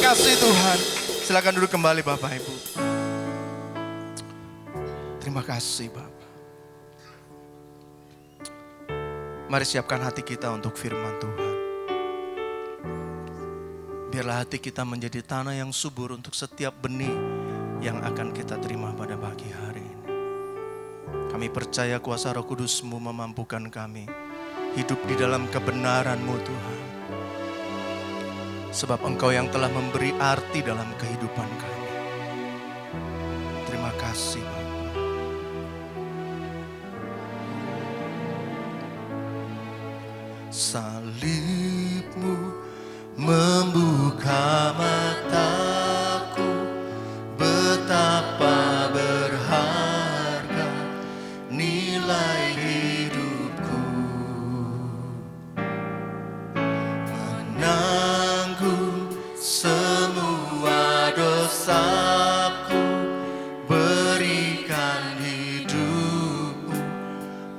kasih Tuhan. Silakan duduk kembali Bapak Ibu. Terima kasih Bapak. Mari siapkan hati kita untuk firman Tuhan. Biarlah hati kita menjadi tanah yang subur untuk setiap benih yang akan kita terima pada pagi hari ini. Kami percaya kuasa Roh Kudus-Mu memampukan kami hidup di dalam kebenaran-Mu Tuhan. Sebab Engkau yang telah memberi arti dalam kehidupan kami. Terima kasih Bapak. Salib-Mu membuka mataku, betapa berharga nilai hidupku. Menanggung semua dosaku, berikan hidupmu,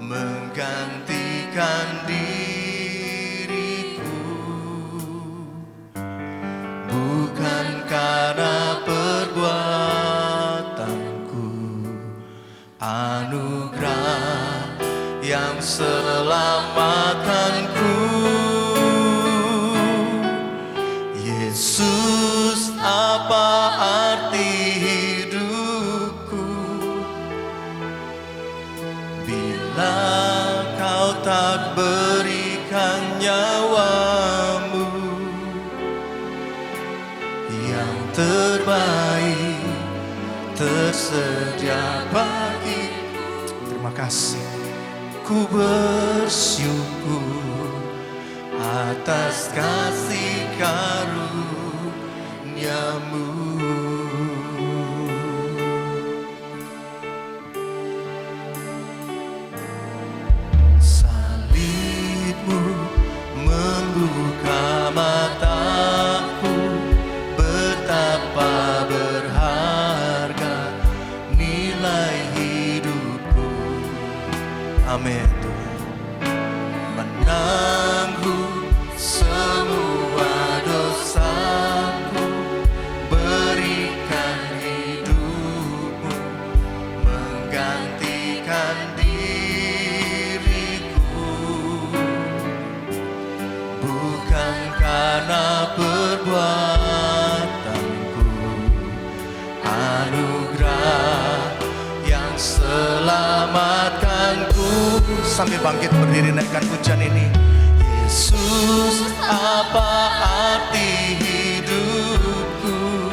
menggantikan diriku. Bukan karena perbuatanku, anugerah yang selamatkanku. Yesus, apa arti hidupku bila Kau tak berikan nyawamu yang terbaik tersedia bagiku. Terima kasih. Ku bersyukur atas kasih karunia-Mu. Salib-Mu membuka mataku, betapa berharga nilai hidupku. Amin. Menanggung semua dosaku, berikan hidupmu, menggantikan diriku. Bukan karena perbuatanku, anugerah yang selamatkanku. Sambil bangkit berdiri naikkan pujian ini. Yesus, apa arti hidupku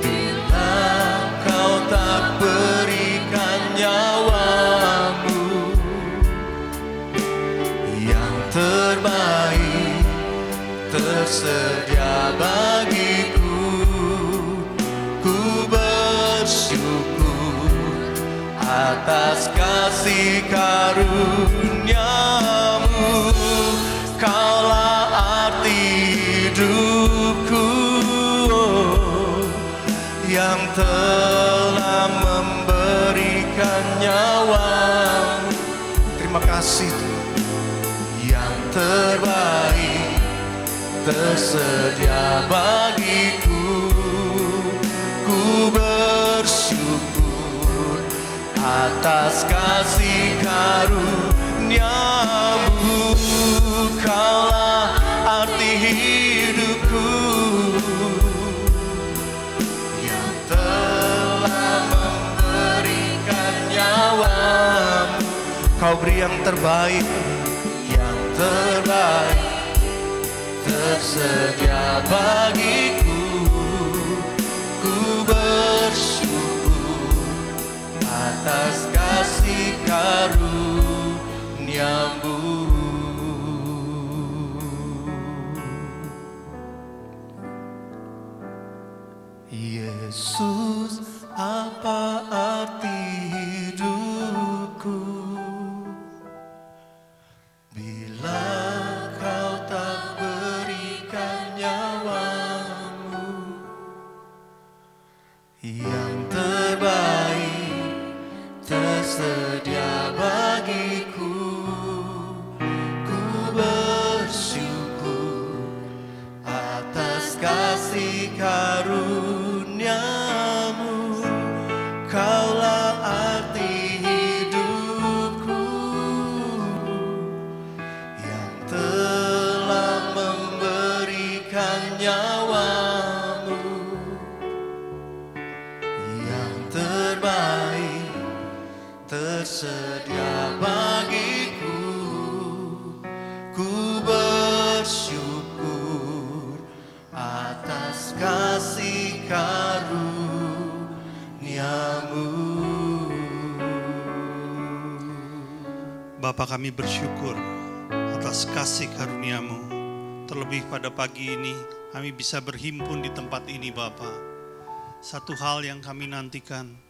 bila Kau tak berikan nyawamu yang terbaik tersedia bagiku. Ku bersyukur atas kasih karunia-Mu. Kaulah arti hidupku, yang telah memberikan nyawa-Mu. Terima kasih Tuhan. Yang terbaik tersedia bagiku. Ku bersyukur atas kasih karunia-Mu. Kaulah arti hidupku, yang telah memberikan nyawa-Mu. Kau beri yang terbaik, yang terbaik tersedia bagiku. Ku bersyukur atas kasih karunia-Mu. Yesus, apa arti hidupku bila Kau tak berikan nyawa-Mu yang terbaik tersedia bagiku. bagiku, ku bersyukur atas kasih karunia-Mu. Bapa, kami bersyukur atas kasih karunia-Mu. Terlebih pada pagi ini kami bisa berhimpun di tempat ini Bapa. Satu hal yang kami nantikan,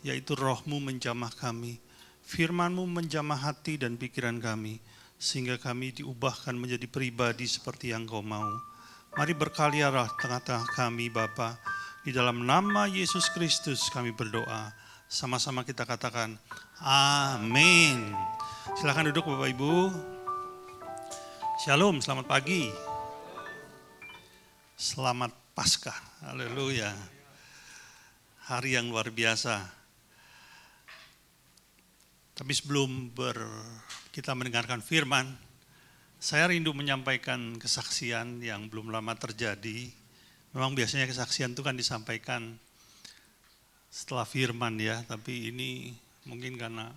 yaitu Roh-Mu menjamah kami, Firman-Mu menjamah hati dan pikiran kami, sehingga kami diubahkan menjadi pribadi seperti yang Kau mau. Mari berkalialah tengah-tengah kami Bapa. Di dalam nama Yesus Kristus kami berdoa. Sama-sama kita katakan, amin. Silakan duduk Bapak Ibu. Shalom, selamat pagi. Selamat Paskah, haleluya. Hari yang luar biasa. Tapi sebelum kita mendengarkan firman, saya rindu menyampaikan kesaksian yang belum lama terjadi. Memang biasanya kesaksian itu kan disampaikan setelah firman ya, tapi ini mungkin karena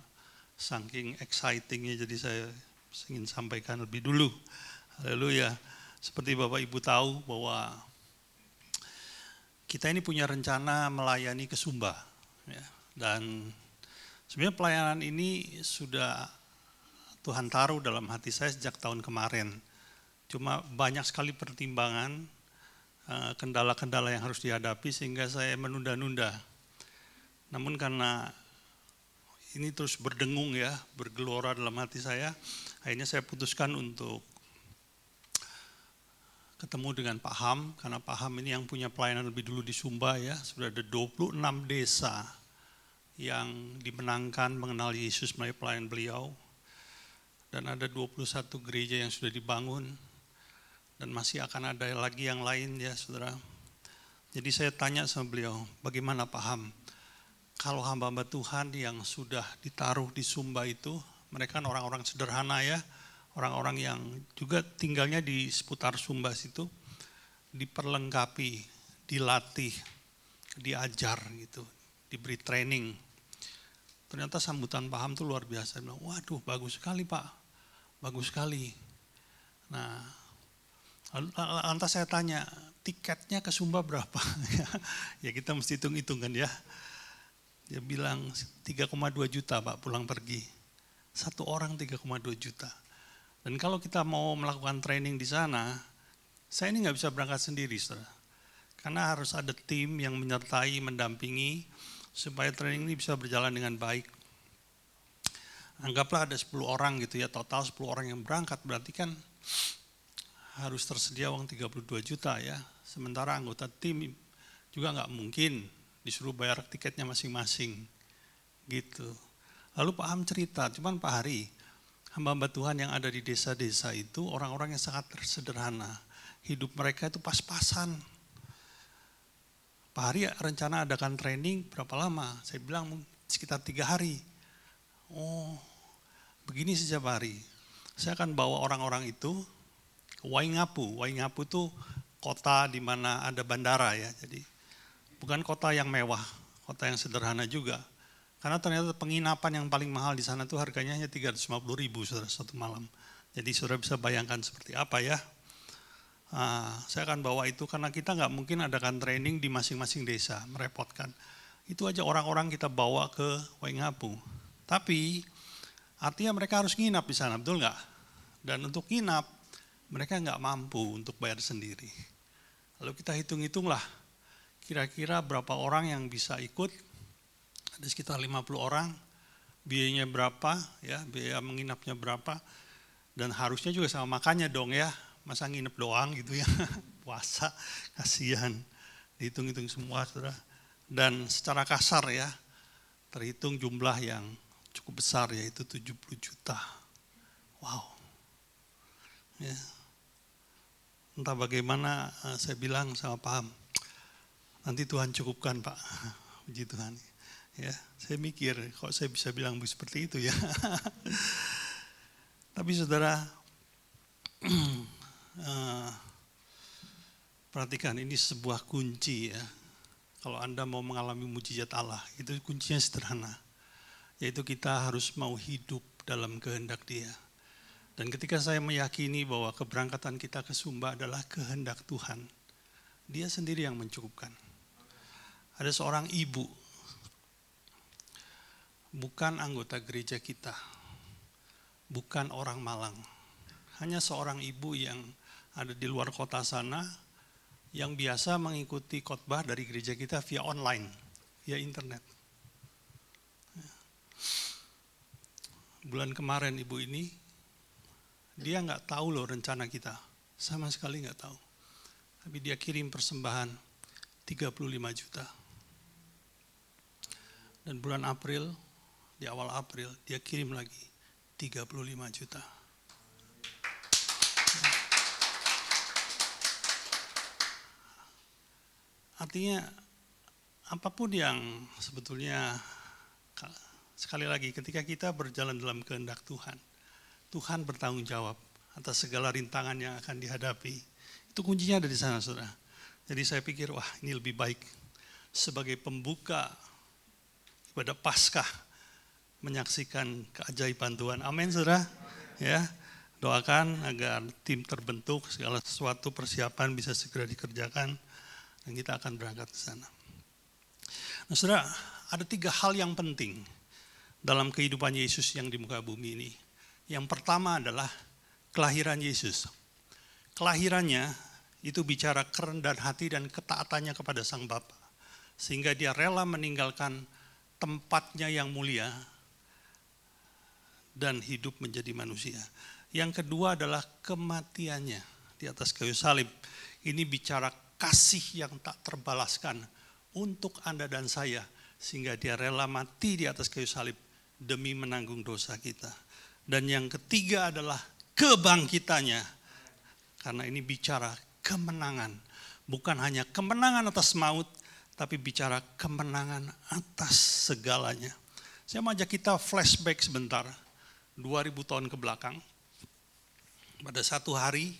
saking excitingnya jadi saya ingin sampaikan lebih dulu. Haleluya. Seperti Bapak Ibu tahu bahwa kita ini punya rencana melayani ke Sumba. Ya. Dan sebenarnya pelayanan ini sudah Tuhan taruh dalam hati saya sejak tahun kemarin. Cuma banyak sekali pertimbangan, kendala-kendala yang harus dihadapi sehingga saya menunda-nunda. Namun karena ini terus berdengung ya, bergelora dalam hati saya, akhirnya saya putuskan untuk ketemu dengan Pak Ham, karena Pak Ham ini yang punya pelayanan lebih dulu di Sumba ya, sudah ada 26 desa yang dimenangkan mengenal Yesus melalui pelayanan beliau, dan ada 21 gereja yang sudah dibangun, dan masih akan ada lagi yang lain ya saudara. Jadi saya tanya sama beliau, bagaimana Pak Ham, kalau hamba-hamba Tuhan yang sudah ditaruh di Sumba itu, mereka kan orang-orang sederhana ya, orang-orang yang juga tinggalnya di seputar Sumba situ, diperlengkapi, dilatih, diajar gitu, diberi training. Ternyata sambutan Pak Ham itu luar biasa. Bilang, waduh bagus sekali Pak, bagus sekali. Nah, lantas saya tanya, tiketnya ke Sumba berapa? Ya kita mesti hitung-hitung kan ya. Dia bilang 3,2 juta Pak pulang pergi. Satu orang 3,2 juta. Dan kalau kita mau melakukan training di sana, saya ini nggak bisa berangkat sendiri, saudara. Karena harus ada tim yang menyertai, mendampingi, supaya training ini bisa berjalan dengan baik. Anggaplah ada 10 orang gitu ya, total 10 orang yang berangkat, berarti kan harus tersedia uang 32 juta ya. Sementara anggota tim juga nggak mungkin disuruh bayar tiketnya masing-masing gitu. Lalu Pak Ham cerita, cuman Pak Hari, hamba-hamba Tuhan yang ada di desa-desa itu orang-orang yang sangat sederhana. Hidup mereka itu pas-pasan. Pak Hari rencana adakan training berapa lama? Saya bilang sekitar 3 hari. Oh, begini saja Pak Hari. Saya akan bawa orang-orang itu ke Waingapu. Waingapu itu kota di mana ada bandara ya. Jadi bukan kota yang mewah, kota yang sederhana juga. Karena ternyata penginapan yang paling mahal di sana tuh harganya hanya 350.000 saudara satu malam. Jadi saudara bisa bayangkan seperti apa ya. Saya akan bawa itu karena kita nggak mungkin adakan training di masing-masing desa, merepotkan. Itu aja orang-orang kita bawa ke Waingapu. Tapi artinya mereka harus nginap di sana, betul nggak? Dan untuk nginap mereka nggak mampu untuk bayar sendiri. Lalu kita hitung-hitunglah kira-kira berapa orang yang bisa ikut. Ada sekitar 50 orang, biayanya berapa, ya biaya menginapnya berapa, dan harusnya juga sama makannya dong ya, masa nginep doang gitu ya, puasa, kasihan, dihitung-hitung semua saudara. Dan secara kasar ya, terhitung jumlah yang cukup besar yaitu 70 juta, wow. Ya. Entah bagaimana saya bilang sama Pak Ham, nanti Tuhan cukupkan Pak, puji Tuhan. Ya, saya mikir kok saya bisa bilang seperti itu ya. Tapi saudara, perhatikan ini sebuah kunci ya. Kalau Anda mau mengalami mujizat Allah, itu kuncinya sederhana. yaitu kita harus mau hidup dalam kehendak Dia. Dan ketika saya meyakini bahwa keberangkatan kita ke Sumba adalah kehendak Tuhan, Dia sendiri yang mencukupkan. Ada seorang ibu, bukan anggota gereja kita, bukan orang Malang, hanya seorang ibu yang ada di luar kota sana, yang biasa mengikuti khotbah dari gereja kita via online, via internet. Bulan kemarin ibu ini, dia nggak tahu loh rencana kita, sama sekali nggak tahu. Tapi dia kirim persembahan 35 juta. Dan bulan April, di awal April, dia kirim lagi 35 juta. Artinya, apapun yang sebetulnya, sekali lagi, ketika kita berjalan dalam kehendak Tuhan, Tuhan bertanggung jawab atas segala rintangan yang akan dihadapi. Itu kuncinya ada di sana, saudara. Jadi saya pikir, wah ini lebih baik sebagai pembuka ibadah Paskah menyaksikan keajaiban Tuhan. Amin, saudara. Ya, doakan agar tim terbentuk, segala sesuatu persiapan bisa segera dikerjakan, dan kita akan berangkat ke sana. Nah, saudara, ada 3 hal yang penting dalam kehidupan Yesus yang di muka bumi ini. Yang pertama adalah kelahiran Yesus. Kelahirannya itu bicara kerendahan hati dan ketaatannya kepada Sang Bapa. Sehingga dia rela meninggalkan tempatnya yang mulia dan hidup menjadi manusia. Yang kedua adalah kematiannya di atas kayu salib. Ini bicara kasih yang tak terbalaskan untuk Anda dan saya. Sehingga dia rela mati di atas kayu salib demi menanggung dosa kita. Dan yang ketiga adalah kebangkitannya. Karena ini bicara kemenangan. Bukan hanya kemenangan atas maut, tapi bicara kemenangan atas segalanya. Saya mau ajak kita flashback sebentar, 2000 tahun ke belakang. Pada satu hari,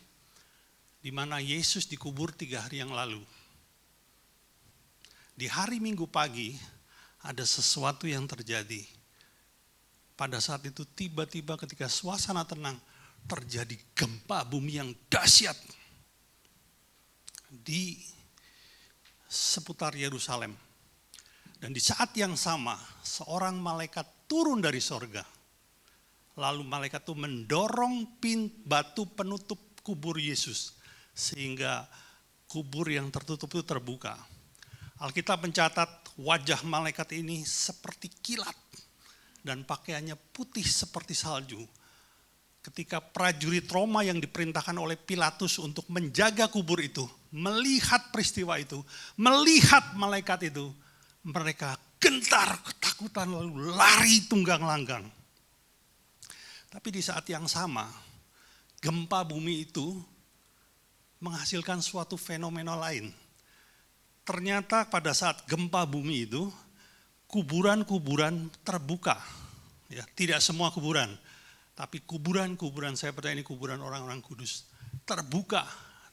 di mana Yesus dikubur 3 hari yang lalu. Di hari Minggu pagi, ada sesuatu yang terjadi. Pada saat itu tiba-tiba ketika suasana tenang, terjadi gempa bumi yang dahsyat di seputar Yerusalem. Dan di saat yang sama, seorang malaikat turun dari sorga. Lalu malaikat itu mendorong batu penutup kubur Yesus. Sehingga kubur yang tertutup itu terbuka. Alkitab mencatat wajah malaikat ini seperti kilat. Dan pakaiannya putih seperti salju. Ketika prajurit Roma yang diperintahkan oleh Pilatus untuk menjaga kubur itu, melihat peristiwa itu, melihat malaikat itu, mereka gentar, ketakutan, lalu lari tunggang langgang. Tapi di saat yang sama, gempa bumi itu menghasilkan suatu fenomena lain. Ternyata pada saat gempa bumi itu, kuburan-kuburan terbuka. Ya, tidak semua kuburan, tapi kuburan-kuburan, saya percaya ini kuburan orang-orang kudus, terbuka.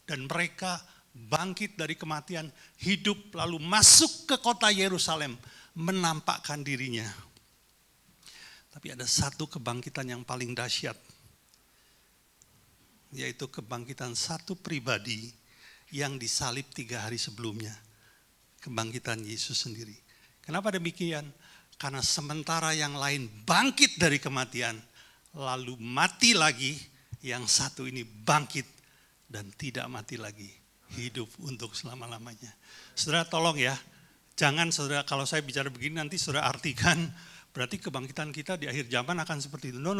Dan mereka bangkit dari kematian, hidup, lalu masuk ke kota Yerusalem, menampakkan dirinya. Tapi ada satu kebangkitan yang paling dahsyat, yaitu kebangkitan satu pribadi yang disalib 3 hari sebelumnya. Kebangkitan Yesus sendiri. Kenapa demikian? Karena sementara yang lain bangkit dari kematian, lalu mati lagi, yang satu ini bangkit dan tidak mati lagi, hidup untuk selama-lamanya. Saudara tolong ya, jangan saudara kalau saya bicara begini nanti saudara artikan berarti kebangkitan kita di akhir zaman akan seperti itu. No.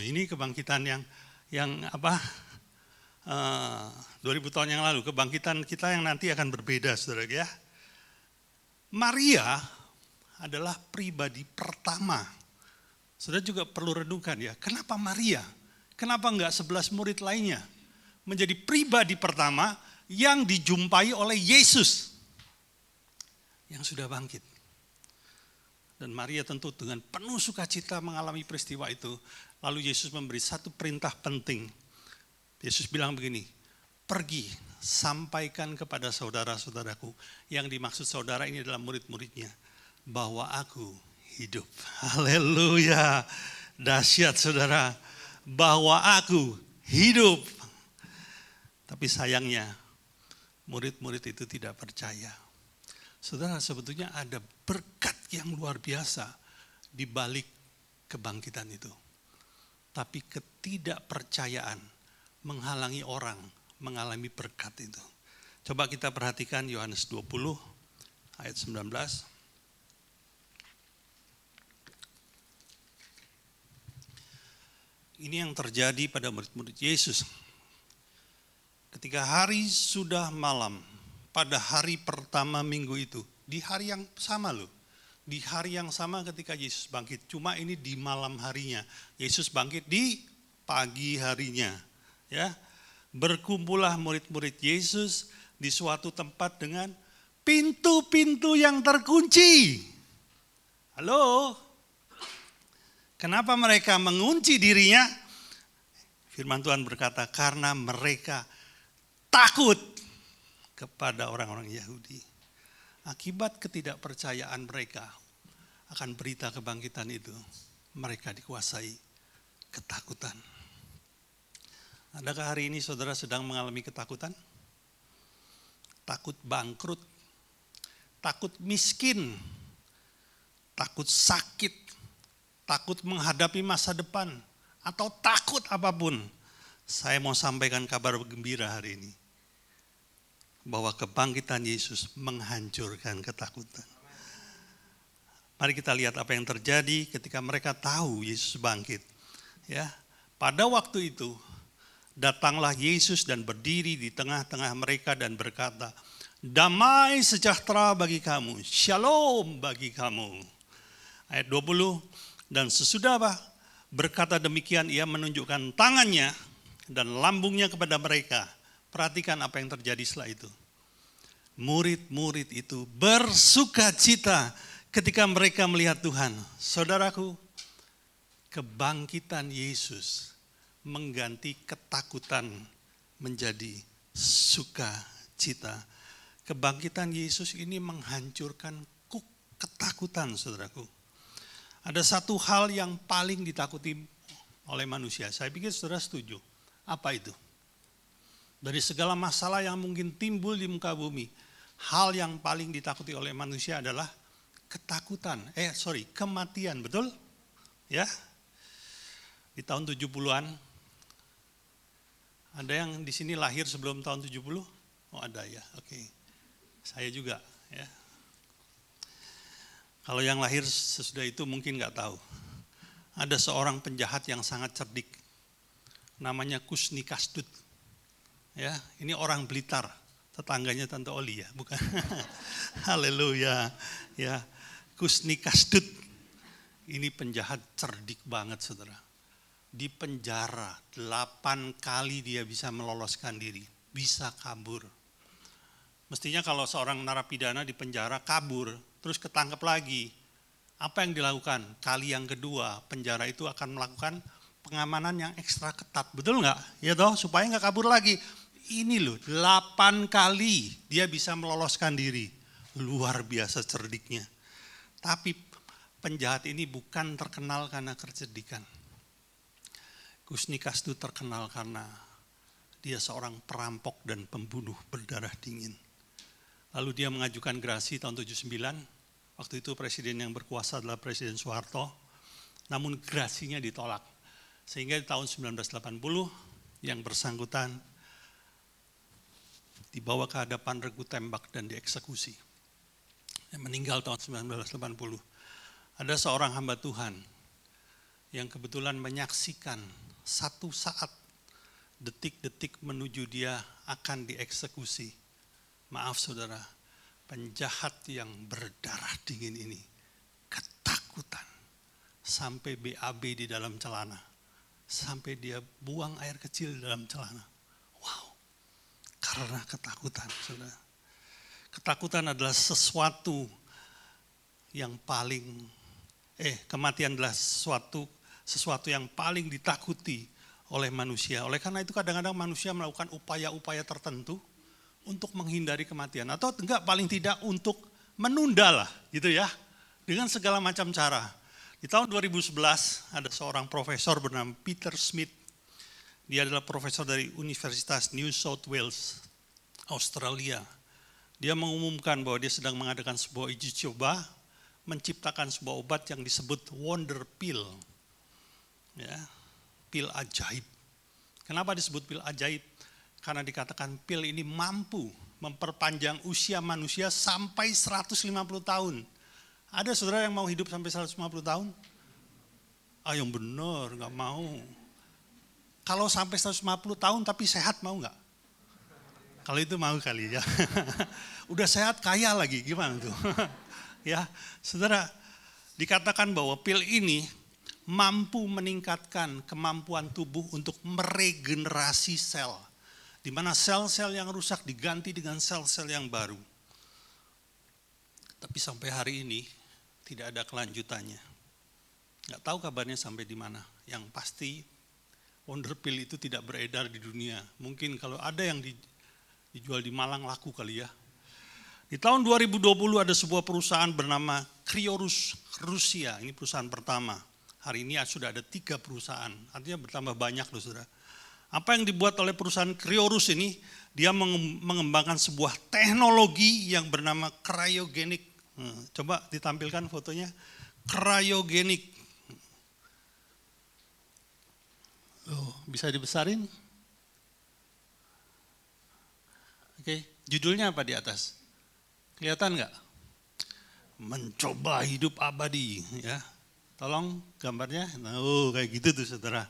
Ini kebangkitan yang 2000 tahun yang lalu, kebangkitan kita yang nanti akan berbeda, saudara ya. Maria adalah pribadi pertama. Saudara juga perlu renungkan ya, kenapa Maria? Kenapa enggak 11 murid lainnya? Menjadi pribadi pertama yang dijumpai oleh Yesus yang sudah bangkit. Dan Maria tentu dengan penuh sukacita mengalami peristiwa itu. Lalu Yesus memberi satu perintah penting. Yesus bilang begini, pergi sampaikan kepada saudara-saudaraku. Yang dimaksud saudara ini adalah murid-muridnya. Bahwa aku hidup. Haleluya. Dahsyat saudara, bahwa aku hidup. Tapi sayangnya murid-murid itu tidak percaya. Saudara, sebetulnya ada berkat yang luar biasa di balik kebangkitan itu. Tapi ketidakpercayaan menghalangi orang mengalami berkat itu. Coba kita perhatikan Yohanes 20 ayat 19. Ini yang terjadi pada murid-murid Yesus. Ketika hari sudah malam, pada hari pertama minggu itu, di hari yang sama loh. Di hari yang sama ketika Yesus bangkit. Cuma ini di malam harinya. Yesus bangkit di pagi harinya. Ya, berkumpullah murid-murid Yesus di suatu tempat dengan pintu-pintu yang terkunci. Halo? Kenapa mereka mengunci dirinya? Firman Tuhan berkata, karena mereka takut kepada orang-orang Yahudi. Akibat ketidakpercayaan mereka akan berita kebangkitan itu, mereka dikuasai ketakutan. Adakah hari ini saudara sedang mengalami ketakutan? Takut bangkrut, takut miskin, takut sakit, takut menghadapi masa depan, atau takut apapun. Saya mau sampaikan kabar gembira hari ini. Bahwa kebangkitan Yesus menghancurkan ketakutan. Mari kita lihat apa yang terjadi ketika mereka tahu Yesus bangkit. Ya, pada waktu itu datanglah Yesus dan berdiri di tengah-tengah mereka dan berkata, damai sejahtera bagi kamu, shalom bagi kamu. Ayat 20, dan sesudah berkata demikian ia menunjukkan tangannya dan lambungnya kepada mereka. Perhatikan apa yang terjadi setelah itu. Murid-murid itu bersuka cita ketika mereka melihat Tuhan. Saudaraku, kebangkitan Yesus mengganti ketakutan menjadi sukacita. Kebangkitan Yesus ini menghancurkan ketakutan, saudaraku. Ada satu hal yang paling ditakuti oleh manusia. Saya pikir saudara setuju. Apa itu? Dari segala masalah yang mungkin timbul di muka bumi, hal yang paling ditakuti oleh manusia adalah kematian, betul? Ya. Di tahun 70-an, ada yang di sini lahir sebelum tahun 70? Oh ada ya, oke. Saya juga ya. Kalau yang lahir sesudah itu mungkin nggak tahu. Ada seorang penjahat yang sangat cerdik, namanya Kusni Kasdut. Ya, ini orang Blitar, tetangganya Tante Oli ya, bukan? Haleluya. Ya, Kusni Kasdut. Ini penjahat cerdik banget, saudara. Di penjara 8 kali dia bisa meloloskan diri, bisa kabur. Mestinya kalau seorang narapidana di penjara kabur, terus ketangkep lagi, apa yang dilakukan? Kali yang kedua, penjara itu akan melakukan pengamanan yang ekstra ketat, betul nggak? Ya toh, supaya nggak kabur lagi. Ini loh, 8 kali dia bisa meloloskan diri. Luar biasa cerdiknya. Tapi penjahat ini bukan terkenal karena kecerdikan. Kusni Kasdut terkenal karena dia seorang perampok dan pembunuh berdarah dingin. Lalu dia mengajukan gerasi tahun 79. Waktu itu presiden yang berkuasa adalah Presiden Soeharto. Namun gerasinya ditolak. Sehingga di tahun 1980 yang bersangkutan dibawa ke hadapan regu tembak dan dieksekusi. Yang meninggal tahun 1980. Ada seorang hamba Tuhan yang kebetulan menyaksikan satu saat, detik-detik menuju dia akan dieksekusi. Maaf saudara, penjahat yang berdarah dingin ini ketakutan sampai BAB di dalam celana. Sampai dia buang air kecil dalam celana. Wow. Karena ketakutan, saudara. Ketakutan adalah sesuatu yang paling, kematian adalah sesuatu yang paling ditakuti oleh manusia. Oleh karena itu kadang-kadang manusia melakukan upaya-upaya tertentu untuk menghindari kematian. Atau enggak, paling tidak untuk menunda lah, gitu ya. dengan segala macam cara. Di tahun 2011 ada seorang profesor bernama Peter Smith. Dia adalah profesor dari Universitas New South Wales, Australia. Dia mengumumkan bahwa dia sedang mengadakan sebuah uji coba menciptakan sebuah obat yang disebut wonder pill. Ya, pil ajaib. Kenapa disebut pil ajaib? Karena dikatakan pil ini mampu memperpanjang usia manusia sampai 150 tahun. Ada saudara yang mau hidup sampai 150 tahun? Yang benar, nggak mau. Kalau sampai 150 tahun tapi sehat mau nggak? Kalau itu mau kali ya. Udah sehat kaya lagi, gimana tuh? Ya, saudara, dikatakan bahwa pil ini mampu meningkatkan kemampuan tubuh untuk meregenerasi sel. Di mana sel-sel yang rusak diganti dengan sel-sel yang baru. Tapi sampai hari ini tidak ada kelanjutannya. Nggak tahu kabarnya sampai di mana. Yang pasti wonder pill itu tidak beredar di dunia. Mungkin kalau ada yang dijual di Malang laku kali ya. Di tahun 2020 ada sebuah perusahaan bernama Kriorus Rusia. Ini perusahaan pertama. Hari ini sudah ada 3 perusahaan. Artinya bertambah banyak loh saudara. Apa yang dibuat oleh perusahaan Kriorus ini? Dia mengembangkan sebuah teknologi yang bernama cryogenik. Coba ditampilkan fotonya. Cryogenik. Bisa dibesarin? Oke, judulnya apa di atas? Kelihatan nggak? Mencoba hidup abadi, ya. Tolong gambarnya. Nah, kayak gitu tuh saudara.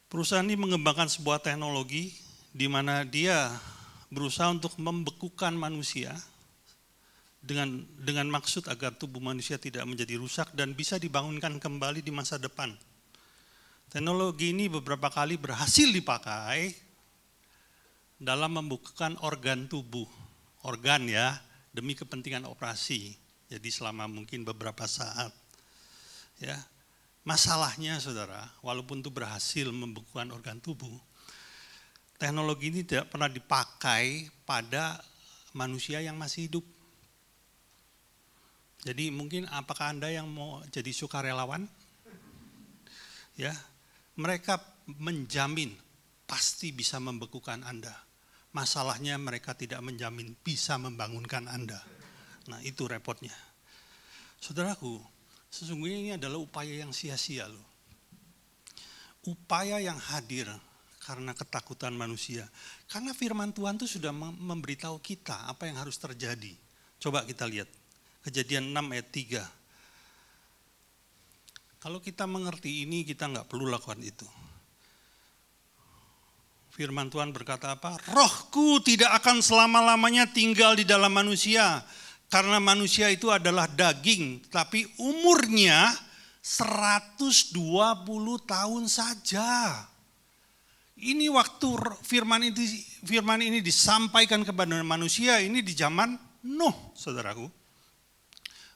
Perusahaan ini mengembangkan sebuah teknologi di mana dia berusaha untuk membekukan manusia dengan maksud agar tubuh manusia tidak menjadi rusak dan bisa dibangunkan kembali di masa depan. Teknologi ini beberapa kali berhasil dipakai dalam membekukan organ tubuh, organ ya, demi kepentingan operasi. Jadi selama mungkin beberapa saat. Ya. Masalahnya saudara, walaupun itu berhasil membekukan organ tubuh, teknologi ini tidak pernah dipakai pada manusia yang masih hidup. Jadi mungkin apakah Anda yang mau jadi sukarelawan? Ya, mereka menjamin pasti bisa membekukan Anda. Masalahnya mereka tidak menjamin bisa membangunkan Anda. Nah itu repotnya. Saudaraku, sesungguhnya ini adalah upaya yang sia-sia loh. Upaya yang hadir karena ketakutan manusia. Karena firman Tuhan itu sudah memberitahu kita apa yang harus terjadi. Coba kita lihat. Kejadian 6 ayat 3. Kalau kita mengerti ini, kita nggak perlu lakukan itu. Firman Tuhan berkata apa? Rohku tidak akan selama-lamanya tinggal di dalam manusia. Karena manusia itu adalah daging. Tapi umurnya 120 tahun saja. Ini waktu firman ini disampaikan kepada manusia, ini di zaman Nuh, saudaraku.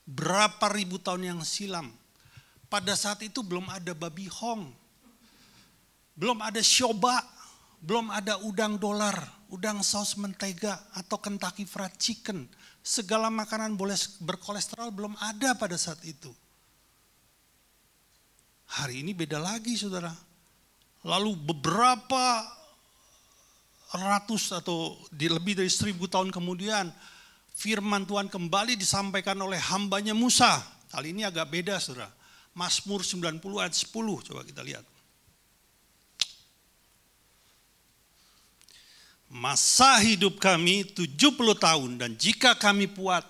Berapa ribu tahun yang silam. Pada saat itu belum ada babi hong, belum ada Shoba, belum ada udang dolar, udang saus mentega atau Kentucky Fried Chicken. Segala makanan boleh berkolesterol belum ada pada saat itu. Hari ini beda lagi saudara. Lalu beberapa ratus atau lebih dari 1000 tahun kemudian, firman Tuhan kembali disampaikan oleh hambanya Musa. Kali ini agak beda saudara. Mazmur 90 ayat 10, coba kita lihat. Masa hidup kami 70 tahun dan jika kami kuat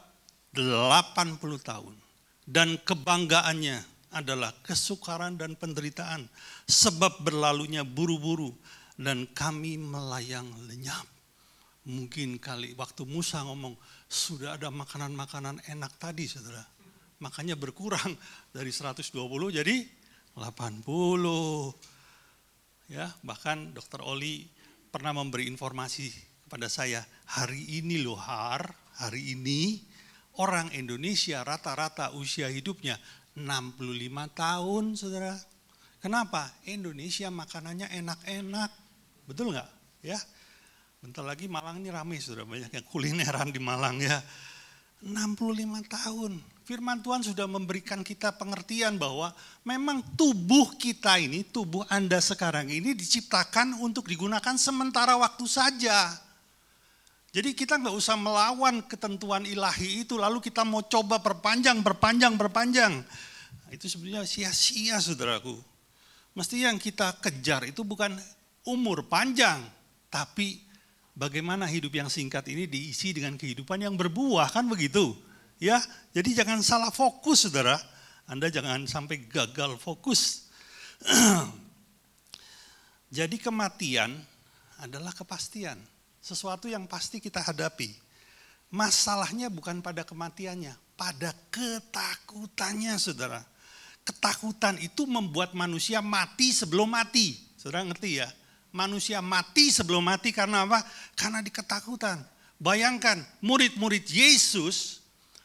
80 tahun. Dan kebanggaannya adalah kesukaran dan penderitaan. Sebab berlalunya buru-buru dan kami melayang lenyap. Mungkin kali waktu Musa ngomong sudah ada makanan-makanan enak tadi saudara. Makanya berkurang dari 120 jadi 80. Ya, bahkan Dr. Oli pernah memberi informasi kepada saya, hari ini loh hari ini orang Indonesia rata-rata usia hidupnya 65 tahun, saudara. Kenapa? Indonesia makanannya enak-enak, betul nggak? Ya, bentar lagi Malang ini ramai, saudara, banyak yang kulineran di Malang ya. 65 tahun. Firman Tuhan sudah memberikan kita pengertian bahwa memang tubuh kita ini, tubuh Anda sekarang ini diciptakan untuk digunakan sementara waktu saja. Jadi kita nggak usah melawan ketentuan ilahi itu, lalu kita mau coba perpanjang. Itu sebenarnya sia-sia, saudaraku. Mesti yang kita kejar itu bukan umur panjang, tapi bagaimana hidup yang singkat ini diisi dengan kehidupan yang berbuah, kan begitu? Ya, jadi jangan salah fokus, saudara. Anda jangan sampai gagal fokus. Jadi kematian adalah kepastian, sesuatu yang pasti kita hadapi. Masalahnya bukan pada kematiannya, pada ketakutannya, saudara. Ketakutan itu membuat manusia mati sebelum mati. Saudara ngerti ya? Manusia mati sebelum mati karena apa? Karena di ketakutan. Bayangkan murid-murid Yesus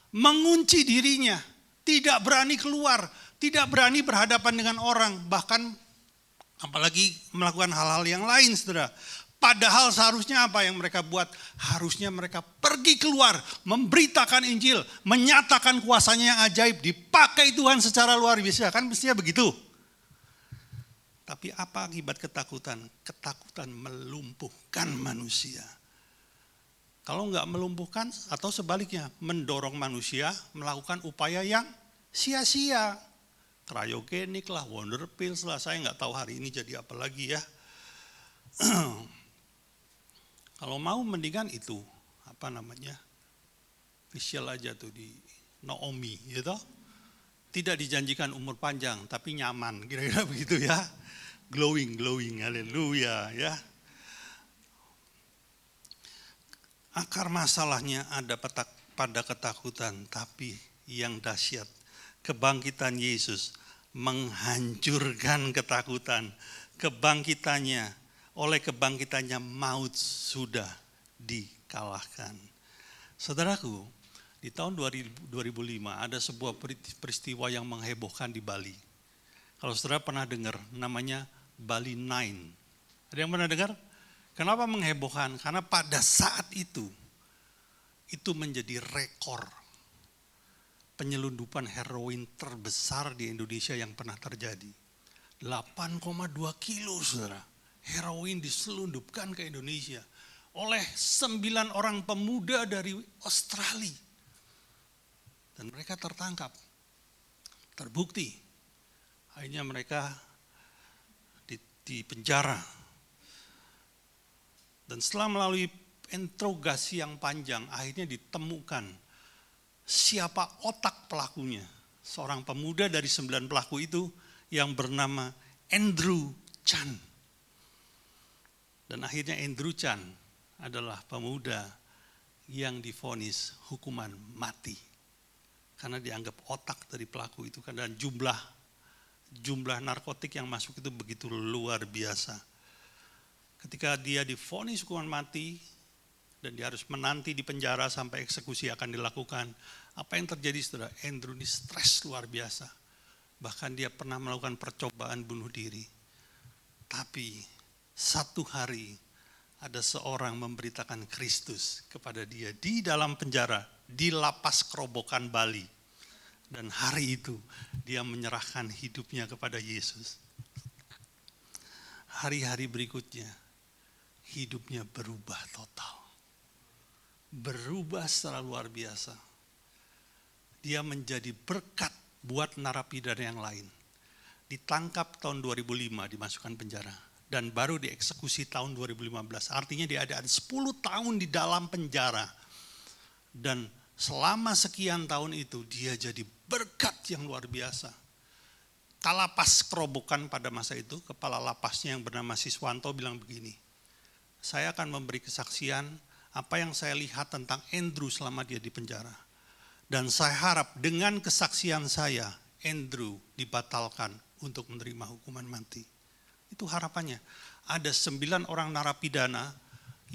mengunci dirinya, tidak berani keluar, tidak berani berhadapan dengan orang, bahkan apalagi melakukan hal-hal yang lain, saudara. Padahal seharusnya apa yang mereka buat? Harusnya mereka pergi keluar, memberitakan Injil, menyatakan kuasanya yang ajaib, dipakai Tuhan secara luar biasa, kan mestinya begitu. Tapi apa akibat ketakutan? Ketakutan melumpuhkan manusia. Kalau enggak melumpuhkan atau sebaliknya mendorong manusia melakukan upaya yang sia-sia. Kryogenik lah, wonder pills lah, saya enggak tahu hari ini jadi apa lagi ya. Kalau mau mendingan itu, facial aja tuh di Naomi gitu. Tidak dijanjikan umur panjang tapi nyaman, kira-kira begitu ya. Glowing, haleluya ya. Akar masalahnya ada pada ketakutan, tapi yang dahsyat, kebangkitan Yesus menghancurkan ketakutan. Oleh kebangkitannya maut sudah dikalahkan. Saudaraku, di tahun 2005 ada sebuah peristiwa yang menghebohkan di Bali. Kalau saudara pernah dengar, namanya Bali 9. Ada yang pernah dengar? Kenapa menghebohkan? Karena pada saat itu menjadi rekor penyelundupan heroin terbesar di Indonesia yang pernah terjadi. 8,2 kilo, saudara. Heroin diselundupkan ke Indonesia oleh 9 orang pemuda dari Australia. Dan mereka tertangkap, terbukti. Akhirnya mereka di penjara. Dan setelah melalui interogasi yang panjang, akhirnya ditemukan siapa otak pelakunya. Seorang pemuda dari 9 pelaku itu yang bernama Andrew Chan. Dan akhirnya Andrew Chan adalah pemuda yang divonis hukuman mati. Karena dianggap otak dari pelaku itu. Dan jumlah narkotik yang masuk itu begitu luar biasa. Ketika dia divonis hukuman mati dan dia harus menanti di penjara sampai eksekusi akan dilakukan, apa yang terjadi, saudara? Andrew ini stres luar biasa. Bahkan dia pernah melakukan percobaan bunuh diri. Tapi satu hari ada seorang memberitakan Kristus kepada dia di dalam penjara, di lapas Kerobokan Bali. Dan hari itu dia menyerahkan hidupnya kepada Yesus. Hari-hari berikutnya hidupnya berubah total. Berubah secara luar biasa. Dia menjadi berkat buat narapidana yang lain. Ditangkap tahun 2005, dimasukkan penjara. Dan baru dieksekusi tahun 2015. Artinya dia ada 10 tahun di dalam penjara. Dan selama sekian tahun itu dia jadi berkat yang luar biasa. Kalapas Kerobokan pada masa itu, kepala lapasnya yang bernama Siswanto bilang begini, saya akan memberi kesaksian apa yang saya lihat tentang Andrew selama dia di penjara. Dan saya harap dengan kesaksian saya, Andrew dibatalkan untuk menerima hukuman mati. Itu harapannya. Ada 9 orang narapidana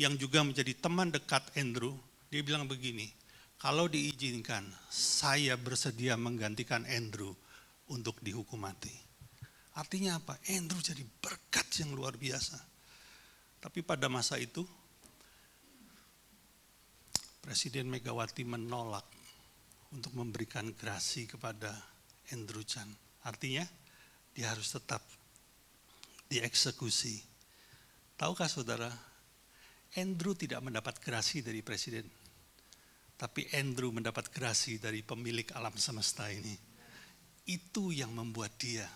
yang juga menjadi teman dekat Andrew. Dia bilang begini, kalau diizinkan, saya bersedia menggantikan Andrew untuk dihukum mati. Artinya apa? Andrew jadi berkat yang luar biasa. Tapi pada masa itu, Presiden Megawati menolak untuk memberikan grasi kepada Andrew Chan. Artinya dia harus tetap dieksekusi. Tahukah saudara, Andrew tidak mendapat grasi dari presiden, tapi Andrew mendapat grasi dari pemilik alam semesta ini. Itu yang membuat dia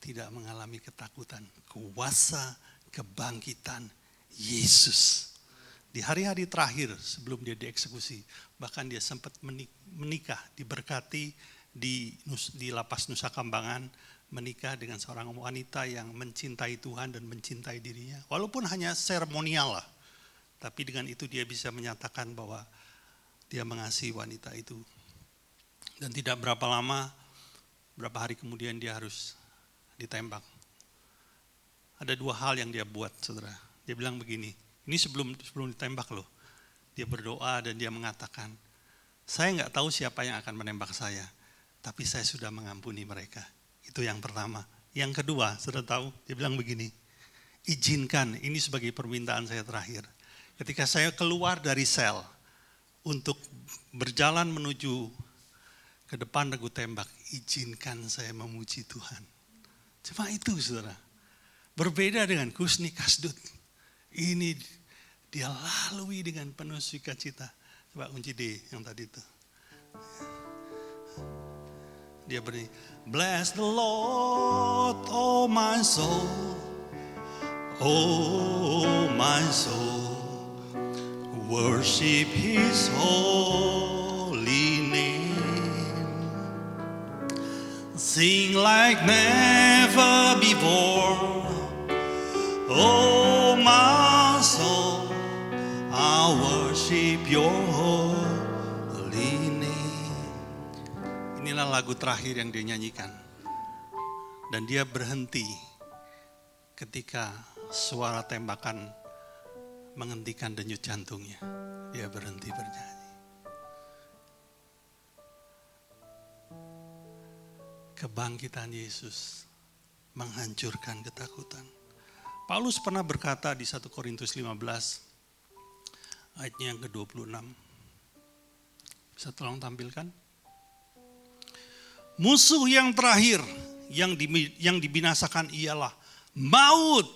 tidak mengalami ketakutan. Kuasa kebangkitan Yesus. Di hari-hari terakhir sebelum dia dieksekusi, bahkan dia sempat menikah, diberkati di lapas Nusa Kambangan, menikah dengan seorang wanita yang mencintai Tuhan dan mencintai dirinya. Walaupun hanya seremonial lah, tapi dengan itu dia bisa menyatakan bahwa dia mengasihi wanita itu. Dan tidak berapa lama, berapa hari kemudian dia harus ditembak. Ada 2 hal yang dia buat, saudara. Dia bilang begini, ini sebelum ditembak loh. Dia berdoa dan dia mengatakan, saya nggak tahu siapa yang akan menembak saya, tapi saya sudah mengampuni mereka. Itu yang pertama. Yang kedua, saudara tahu, dia bilang begini, izinkan, ini sebagai permintaan saya terakhir. Ketika saya keluar dari sel untuk berjalan menuju ke depan regu tembak, izinkan saya memuji Tuhan. Cuma itu, saudara. Berbeda dengan Kusni Kasdut. Ini dia lalui dengan penuh sukacita. Coba kunci D yang tadi itu. Dia bernyanyi, bless the Lord, oh my soul, oh my soul, worship His holy name. Sing like never before, oh my soul, I worship your holy name. Inilah lagu terakhir yang dia nyanyikan. Dan dia berhenti ketika suara tembakan menghentikan denyut jantungnya. Dia berhenti bernyanyi. Kebangkitan Yesus menghancurkan ketakutan. Paulus pernah berkata di 1 Korintus 15 ayatnya yang ke-26. Bisa tolong tampilkan? Musuh yang terakhir yang dibinasakan ialah maut.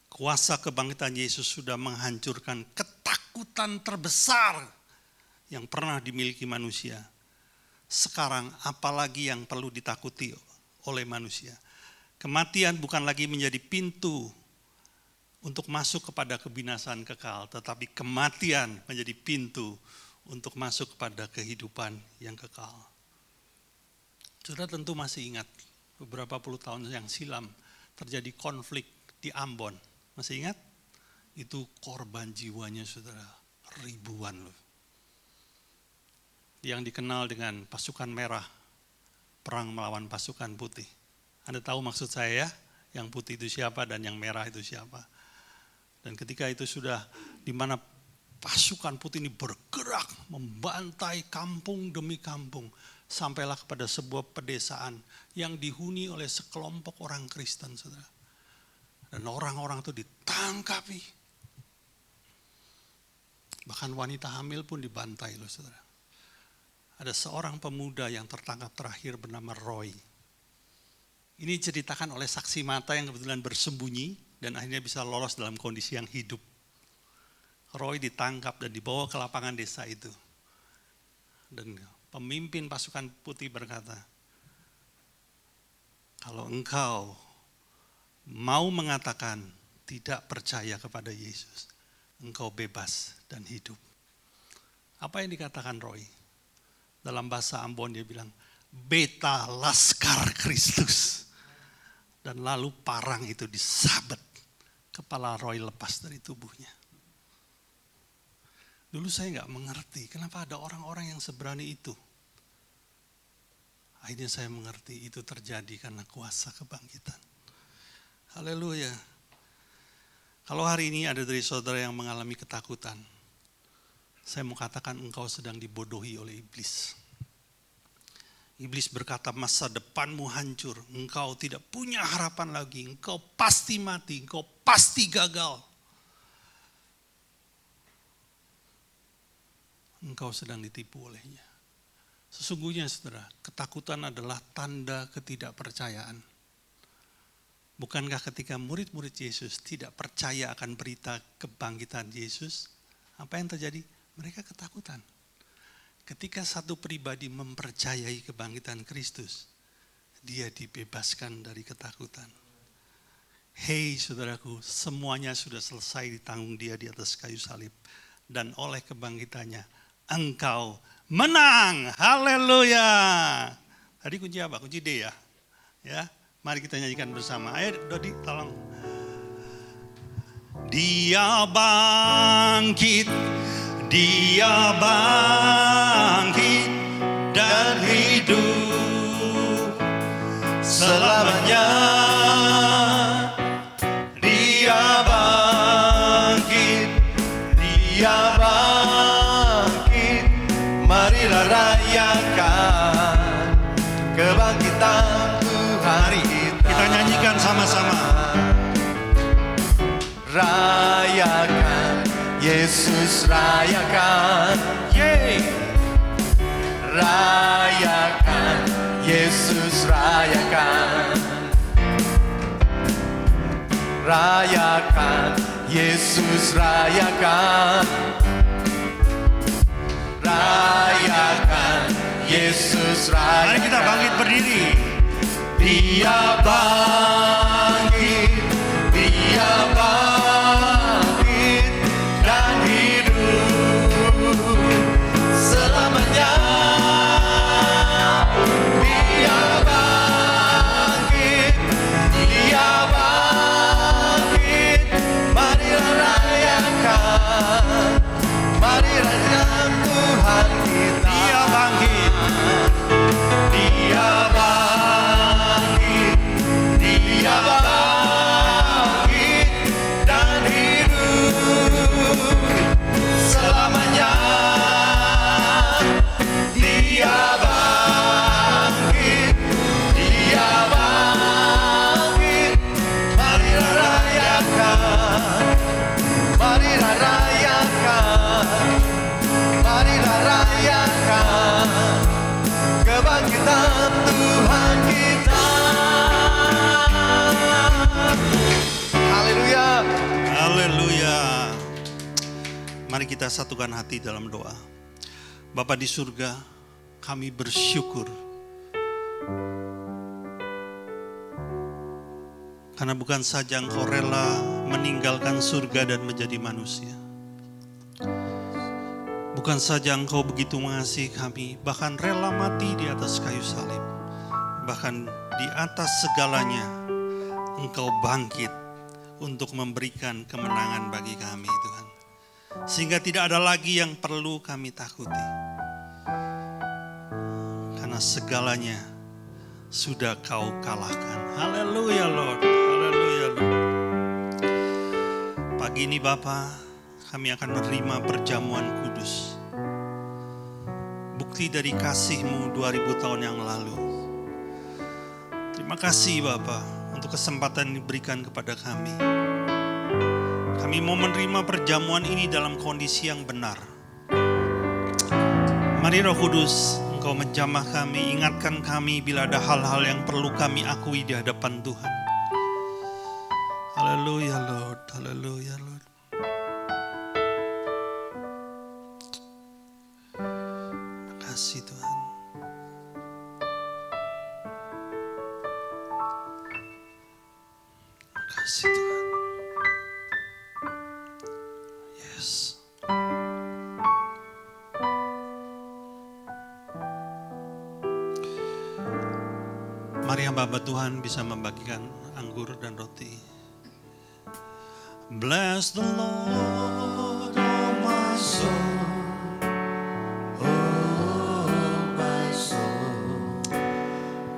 Kuasa kebangkitan Yesus sudah menghancurkan ketakutan terbesar yang pernah dimiliki manusia. Sekarang apalagi yang perlu ditakuti oleh manusia? Kematian bukan lagi menjadi pintu untuk masuk kepada kebinasaan kekal, tetapi kematian menjadi pintu untuk masuk kepada kehidupan yang kekal. Saudara tentu masih ingat beberapa puluh tahun yang silam terjadi konflik di Ambon. Masih ingat? Itu korban jiwanya saudara, ribuan loh. Yang dikenal dengan pasukan merah, perang melawan pasukan putih. Anda tahu maksud saya ya? Yang putih itu siapa dan yang merah itu siapa. Dan ketika itu sudah di mana pasukan putih ini bergerak membantai kampung demi kampung. Sampailah kepada sebuah pedesaan yang dihuni oleh sekelompok orang Kristen, saudara. Dan orang-orang itu ditangkapi. Bahkan wanita hamil pun dibantai loh, saudara. Ada seorang pemuda yang tertangkap terakhir bernama Roy. Ini diceritakan oleh saksi mata yang kebetulan bersembunyi dan akhirnya bisa lolos dalam kondisi yang hidup. Roy ditangkap dan dibawa ke lapangan desa itu. Dan pemimpin pasukan putih berkata, kalau engkau mau mengatakan tidak percaya kepada Yesus, engkau bebas dan hidup. Apa yang dikatakan Roy? Dalam bahasa Ambon dia bilang, beta laskar Kristus. Dan lalu parang itu disabet, kepala Roy lepas dari tubuhnya. Dulu saya nggak mengerti kenapa ada orang-orang yang seberani itu. Akhirnya saya mengerti itu terjadi karena kuasa kebangkitan. Haleluya. Kalau hari ini ada dari saudara yang mengalami ketakutan, saya mau katakan engkau sedang dibodohi oleh iblis. Iblis berkata masa depanmu hancur, engkau tidak punya harapan lagi, engkau pasti mati, engkau pasti gagal. Engkau sedang ditipu olehnya. Sesungguhnya saudara, ketakutan adalah tanda ketidakpercayaan. Bukankah ketika murid-murid Yesus tidak percaya akan berita kebangkitan Yesus, apa yang terjadi? Mereka ketakutan. Ketika satu pribadi mempercayai kebangkitan Kristus, dia dibebaskan dari ketakutan. Hei saudaraku, semuanya sudah selesai ditanggung dia di atas kayu salib. Dan oleh kebangkitannya, engkau menang. Haleluya. Tadi kunci apa? Kunci D ya. Ya, mari kita nyanyikan bersama. Ayo Dodi, tolong. Dia bangkit dan hidup selamanya. Dia bangkit, marilah rayakan kebangkitan Tuhan Kita nyanyikan sama-sama. Rayakan, Yesus rayakan, rayakan, Yesus rayakan, rayakan, Yesus rayakan, rayakan, Yesus rayakan. Mari kita bangkit berdiri. Dia bangkit dan hidup selamanya. Dia bangkit, marilah rayakan, marilah rayakan Tuhan kita. Dia bangkit. Dia bangkit dan hidup selamanya. Dia bangkit, marilah rayakan, marilah rayakan kebangkitan Tuhan kita. Haleluya. Haleluya. Mari kita satukan hati dalam doa. Bapa di surga, kami bersyukur karena bukan saja Engkau rela meninggalkan surga dan menjadi manusia. Bukan saja Engkau begitu mengasihi kami, bahkan rela mati di atas kayu salib. Bahkan di atas segalanya, Engkau bangkit untuk memberikan kemenangan bagi kami, Tuhan. Sehingga tidak ada lagi yang perlu kami takuti. Karena segalanya sudah Kau kalahkan. Haleluya Lord, haleluya Lord. Pagi ini Bapa, kami akan menerima perjamuan kudus. Bukti dari kasih-Mu 2000 tahun yang lalu. Terima kasih Bapa untuk kesempatan yang diberikan kepada kami. Kami mau menerima perjamuan ini dalam kondisi yang benar. Mari Roh Kudus, Engkau menjamah kami, ingatkan kami bila ada hal-hal yang perlu kami akui di hadapan Tuhan. Haleluya Lord, haleluya Lord. Terima kasih Tuhan. Terima kasih Tuhan. Yes. Mari hamba Tuhan bisa membagikan anggur dan roti. Bless the Lord, oh my soul.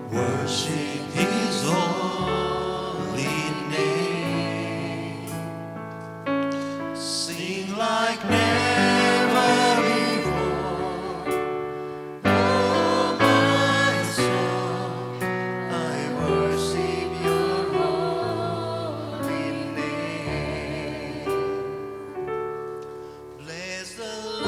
Worship His holy name. Sing like never before. Oh my soul, I worship Your holy name. Bless the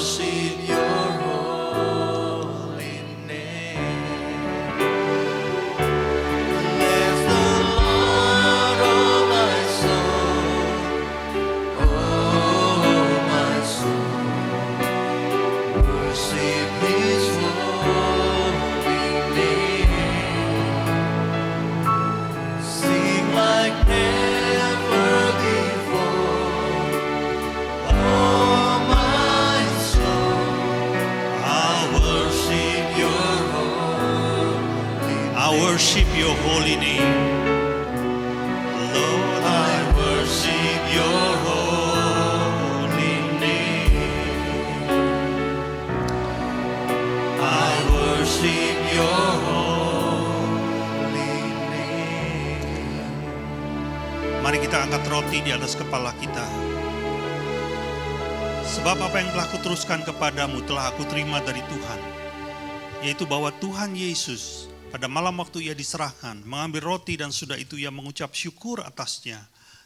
worship your holy name. Bless the Lord, oh my soul, oh my soul. Worship His holy name. Sing like never before, oh my soul. I worship your holy name. I worship your holy name. Lord, I worship your holy name. I worship your holy name. mari kita angkat roti di atas kepala kita. Sebab apa yang telah kuteruskan kepadamu telah aku terima dari Tuhan, yaitu bahwa Tuhan Yesus pada malam waktu ia diserahkan, mengambil roti dan sudah itu ia mengucap syukur atasnya.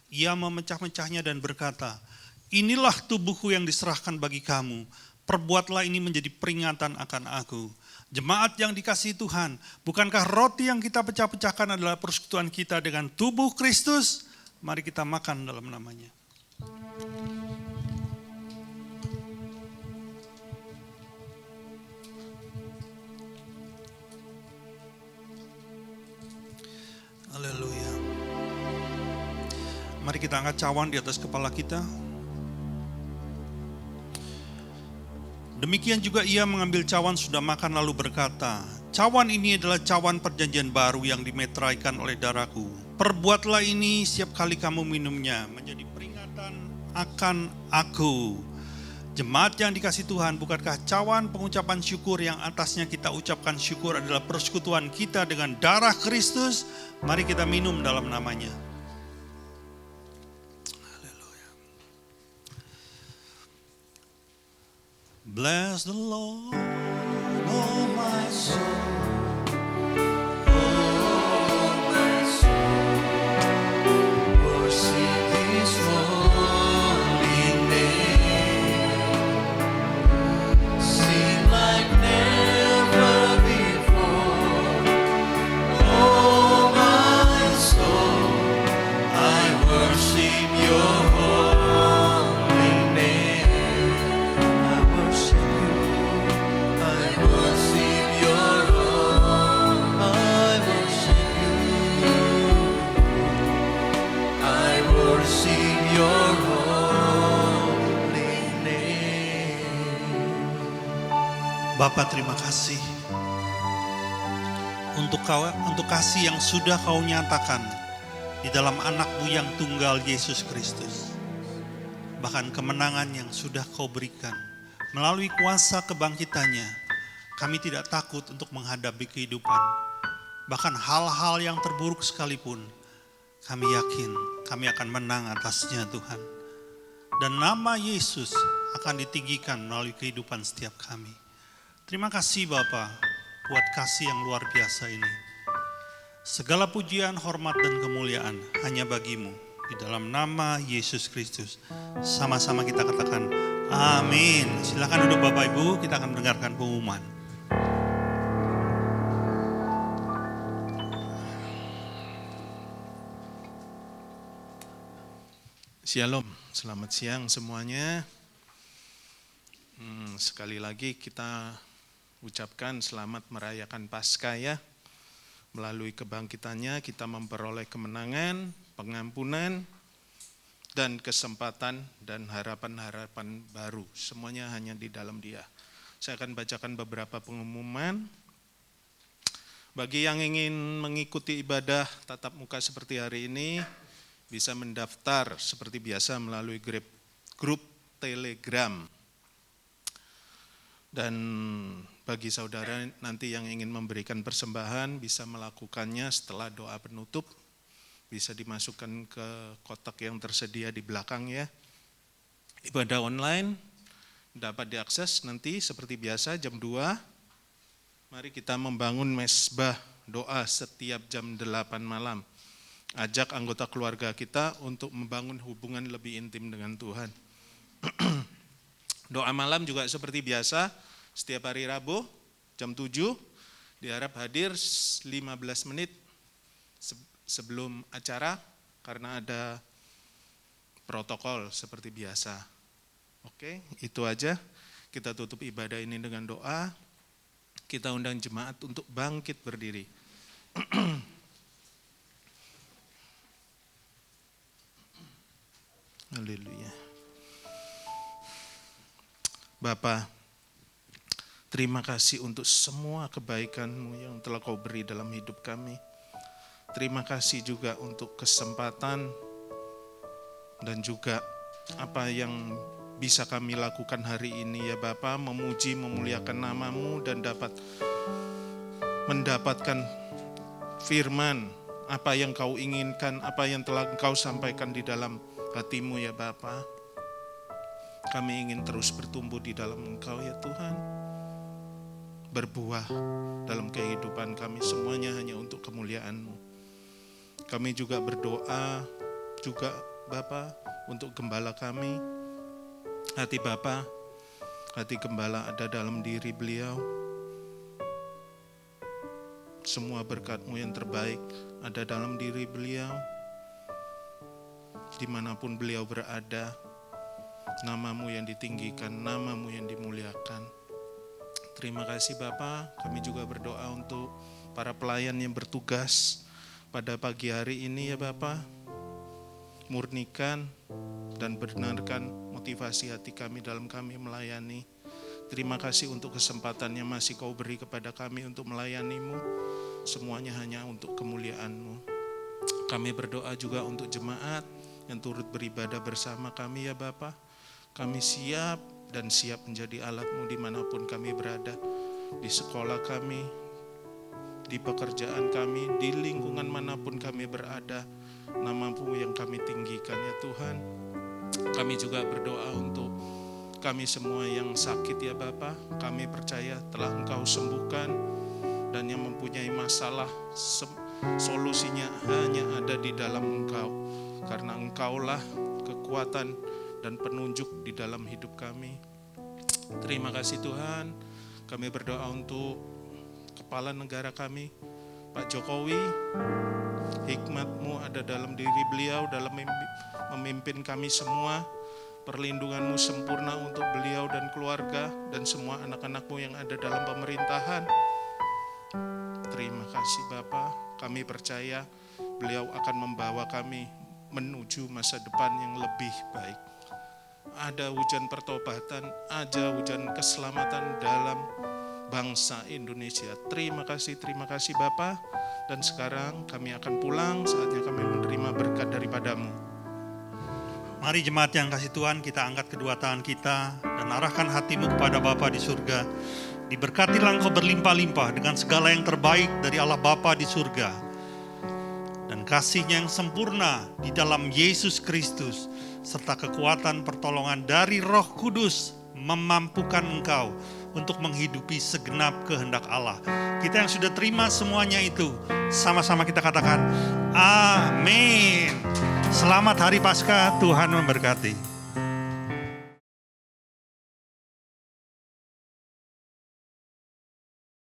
Ia memecah-mecahnya dan berkata, inilah tubuhku yang diserahkan bagi kamu. Perbuatlah ini menjadi peringatan akan aku. Jemaat yang dikasihi Tuhan, bukankah roti yang kita pecah-pecahkan adalah persekutuan kita dengan tubuh Kristus? Mari kita makan dalam namanya. Haleluya. Mari kita angkat cawan di atas kepala kita. Demikian juga ia mengambil cawan sudah makan lalu berkata, cawan ini adalah cawan perjanjian baru yang dimeteraikan oleh darahku. Perbuatlah ini setiap kali kamu minumnya menjadi peringatan akan aku. Jemaat yang dikasihi Tuhan, bukankah cawan pengucapan syukur yang atasnya kita ucapkan syukur adalah persekutuan kita dengan darah Kristus? Mari kita minum dalam namanya. Haleluya. Bless the Lord, oh my soul. Bapa, terima kasih untuk kasih yang sudah kau nyatakan di dalam anak-Mu yang tunggal Yesus Kristus. Bahkan kemenangan yang sudah kau berikan melalui kuasa kebangkitannya, kami tidak takut untuk menghadapi kehidupan. Bahkan hal-hal yang terburuk sekalipun, kami yakin kami akan menang atasnya Tuhan. Dan nama Yesus akan ditinggikan melalui kehidupan setiap kami. Terima kasih Bapa buat kasih yang luar biasa ini. Segala pujian, hormat, dan kemuliaan hanya bagi-Mu. Di dalam nama Yesus Kristus. Sama-sama kita katakan amin. Silakan duduk Bapak Ibu, kita akan mendengarkan pengumuman. Shalom, selamat siang semuanya. Sekali lagi kita ucapkan selamat merayakan Paskah ya. Melalui kebangkitannya kita memperoleh kemenangan, pengampunan, dan kesempatan dan harapan-harapan baru. Semuanya hanya di dalam Dia. Saya akan bacakan beberapa pengumuman. Bagi yang ingin mengikuti ibadah tatap muka seperti hari ini, bisa mendaftar seperti biasa melalui grup Telegram. Dan bagi saudara nanti yang ingin memberikan persembahan bisa melakukannya setelah doa penutup. Bisa dimasukkan ke kotak yang tersedia di belakang ya. Ibadah online dapat diakses nanti seperti biasa jam 2. Mari kita membangun mesbah doa setiap jam 8 malam. Ajak anggota keluarga kita untuk membangun hubungan lebih intim dengan Tuhan. Doa malam juga seperti biasa, setiap hari Rabu jam 7, diharap hadir 15 menit sebelum acara karena ada protokol seperti biasa. Oke, itu aja. Kita tutup ibadah ini dengan doa. Kita undang jemaat untuk bangkit berdiri. Haleluya. Bapa, terima kasih untuk semua kebaikan-Mu yang telah Kau beri dalam hidup kami. Terima kasih juga untuk kesempatan dan juga apa yang bisa kami lakukan hari ini ya Bapa, memuji, memuliakan nama-Mu dan dapat mendapatkan firman, apa yang Kau inginkan, apa yang telah Engkau sampaikan di dalam hati-Mu ya Bapa. Kami ingin terus bertumbuh di dalam Engkau ya Tuhan, berbuah dalam kehidupan kami, semuanya hanya untuk kemuliaan-Mu. Kami juga berdoa juga Bapa untuk gembala kami. Hati Bapa, hati gembala ada dalam diri beliau. Semua berkat-Mu yang terbaik ada dalam diri beliau. Dimanapun beliau berada, nama-Mu yang ditinggikan, nama-Mu yang dimuliakan. Terima kasih Bapa. Kami juga berdoa untuk para pelayan yang bertugas pada pagi hari ini ya Bapa. Murnikan dan benarkan motivasi hati kami dalam kami melayani. Terima kasih untuk kesempatan yang masih Kau beri kepada kami untuk melayani-Mu. Semuanya hanya untuk kemuliaan-Mu. Kami berdoa juga untuk jemaat yang turut beribadah bersama kami ya Bapa. Kami siap dan siap menjadi alat-Mu dimanapun kami berada. Di sekolah kami, di pekerjaan kami, di lingkungan manapun kami berada. Nama-Mu yang kami tinggikan ya Tuhan. Kami juga berdoa untuk kami semua yang sakit ya Bapa. Kami percaya telah Engkau sembuhkan, dan yang mempunyai masalah solusinya hanya ada di dalam Engkau. Karena Engkaulah kekuatan dan penunjuk di dalam hidup kami. Terima kasih Tuhan. Kami berdoa untuk kepala negara kami, Pak Jokowi. Hikmat-Mu ada dalam diri beliau dalam memimpin kami semua. Perlindungan-Mu sempurna untuk beliau dan keluarga dan semua anak-anak-Mu yang ada dalam pemerintahan. Terima kasih Bapa. Kami percaya beliau akan membawa kami menuju masa depan yang lebih baik. Ada hujan pertobatan, ada hujan keselamatan dalam bangsa Indonesia. Terima kasih Bapa. Dan sekarang kami akan pulang, saatnya kami menerima berkat daripada-Mu. Mari jemaat yang kasih Tuhan, kita angkat kedua tangan kita dan arahkan hatimu kepada Bapa di surga. Diberkatilah engkau berlimpah-limpah dengan segala yang terbaik dari Allah Bapa di surga. Dan kasih-Nya yang sempurna di dalam Yesus Kristus, serta kekuatan pertolongan dari Roh Kudus memampukan engkau untuk menghidupi segenap kehendak Allah. Kita yang sudah terima semuanya itu, sama-sama kita katakan, amin. Selamat Hari Paskah, Tuhan memberkati.